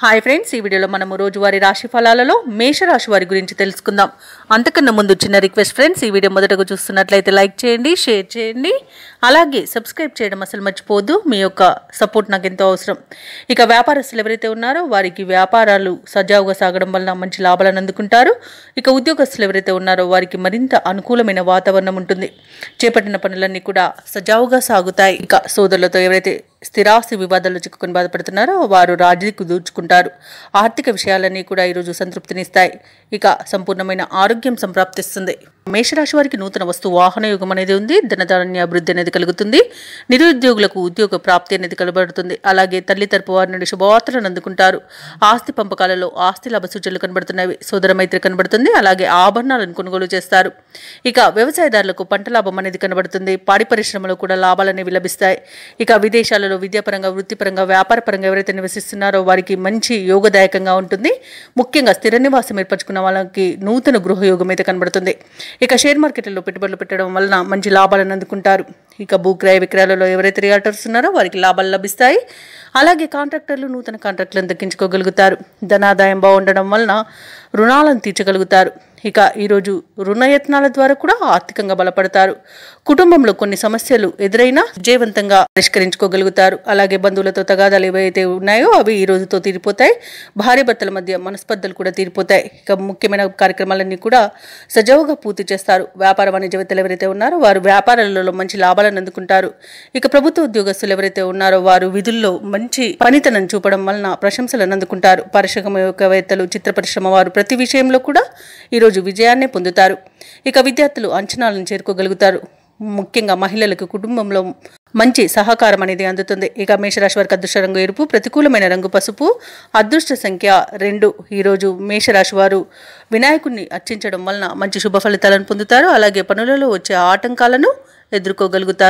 Hi friends, ఈ వీడియోలో మనము రోజువారీ రాశి ఫలాలలో మేషరాశి వారి గురించి తెలుసుకుందాం. అంతకన్నా ముందు చిన్న రిక్వెస్ట్ ఫ్రెండ్స్, ఈ వీడియో మొదటగా చూస్తున్నట్లయితే లైక్ చేయండి, షేర్ చేయండి, అలాగే సబ్స్క్రైబ్ చేయడం అసలు మర్చిపోవద్దు. మీ యొక్క సపోర్ట్ నాకు ఎంతో అవసరం. ఇక వ్యాపారస్తులు ఎవరైతే ఉన్నారో వారికి వ్యాపారాలు సజావుగా సాగడం వల్ల మంచి లాభాలను అందుకుంటారు. ఇక ఉద్యోగస్తులు ఎవరైతే ఉన్నారో వారికి మరింత అనుకూలమైన వాతావరణం ఉంటుంది. చేపట్టిన పనులన్నీ కూడా సజావుగా సాగుతాయి. ఇక సోదరులతో ఎవరైతే స్థిరాస్తి వివాదాల్లో చిక్కుకొని బాధపడుతున్నారో వారు రాజీకు దూర్చుకుంటారు. ఆర్థిక విషయాలన్నీ కూడా ఈరోజు సంతృప్తినిస్తాయి. ఇక సంపూర్ణమైన ఆరోగ్యం సంప్రాప్తిస్తుంది. మేషరాశి వారికి నూతన వస్తు వాహన యోగం అనేది ఉంది. ధనధాన్య అభివృద్ధి అనేది కలుగుతుంది. నిరుద్యోగులకు ఉద్యోగ ప్రాప్తి అనేది కనబడుతుంది. అలాగే తల్లి తరపు వారి నుండి శుభవార్తలను అందుకుంటారు. ఆస్తి పంపకాలలో ఆస్తి లాభ సూచనలు కనబడుతున్నవి. సోదర మైత్రి కనబడుతుంది. అలాగే ఆభరణాలను కొనుగోలు చేస్తారు. ఇక వ్యవసాయదారులకు పంట లాభం అనేది కనబడుతుంది. పాడి పరిశ్రమలో కూడా లాభాలు అనేవి లభిస్తాయి. ఇక విదేశాలలో విద్యాపరంగా, వృత్తిపరంగా, వ్యాపారపరంగా ఎవరైతే నివసిస్తున్నారో వారికి మంచి యోగదాయకంగా ఉంటుంది. ముఖ్యంగా స్థిర నివాసం ఏర్పరచుకున్న వాళ్ళకి నూతన గృహయోగం అయితే కనబడుతుంది. ఇక షేర్ మార్కెట్లలో పెట్టుబడులు పెట్టడం వలన మంచి లాభాలను అందుకుంటారు. ఇక భూక్రయ విక్రయాలలో ఎవరైతే రియాల్టర్స్ ఉన్నారో వారికి లాభాలు లభిస్తాయి. అలాగే కాంట్రాక్టర్లు నూతన కాంట్రాక్టులను దక్కించుకోగలుగుతారు. ధనాదాయం బాగుండడం వలన రుణాలను తీర్చగలుగుతారు. ఇక ఈరోజు రుణయత్నాల ద్వారా కూడా ఆర్థికంగా బలపడతారు. కుటుంబంలో కొన్ని సమస్యలు ఎదురైనా విజయవంతంగా పరిష్కరించుకోగలుగుతారు. అలాగే బంధువులతో తగాదాలు ఏవైతే ఉన్నాయో అవి ఈ రోజుతో తీరిపోతాయి. భార్యాభర్తల మధ్య మనస్పర్ధలు కూడా తీరిపోతాయి. ఇక ముఖ్యమైన కార్యక్రమాలన్నీ కూడా సజావుగా పూర్తి చేస్తారు. వ్యాపార వాణిజ్యవేత్తలు ఎవరైతే ఉన్నారో వారు వ్యాపారాలలో మంచి లాభాలను అందుకుంటారు. ఇక ప్రభుత్వ ఉద్యోగస్తులు ఎవరైతే ఉన్నారో వారు విధుల్లో మంచి పనితనం చూపడం వలన ప్రశంసలను అందుకుంటారు. పారిశ్రామికవేత్తలు, చిత్ర పరిశ్రమ వారు ప్రతి విషయంలో కూడా ఈరోజు విజయాన్నే పొందుతారు. ఇక విద్యార్థులు అంచనాలను చేరుకోగలుగుతారు. ముఖ్యంగా మహిళలకు కుటుంబంలో మంచి సహకారం అనేది అందుతుంది. ఇక మేషరాశి వారికి అదృష్ట రంగు ఎరుపు, ప్రతికూలమైన రంగు పసుపు, అదృష్ట సంఖ్య 2. ఈరోజు మేషరాశి వారు వినాయకుడిని అర్చించడం వలన మంచి శుభ ఫలితాలను పొందుతారు. అలాగే పనులలో వచ్చే ఆటంకాలను ఎదుర్కోగలుగుతారు.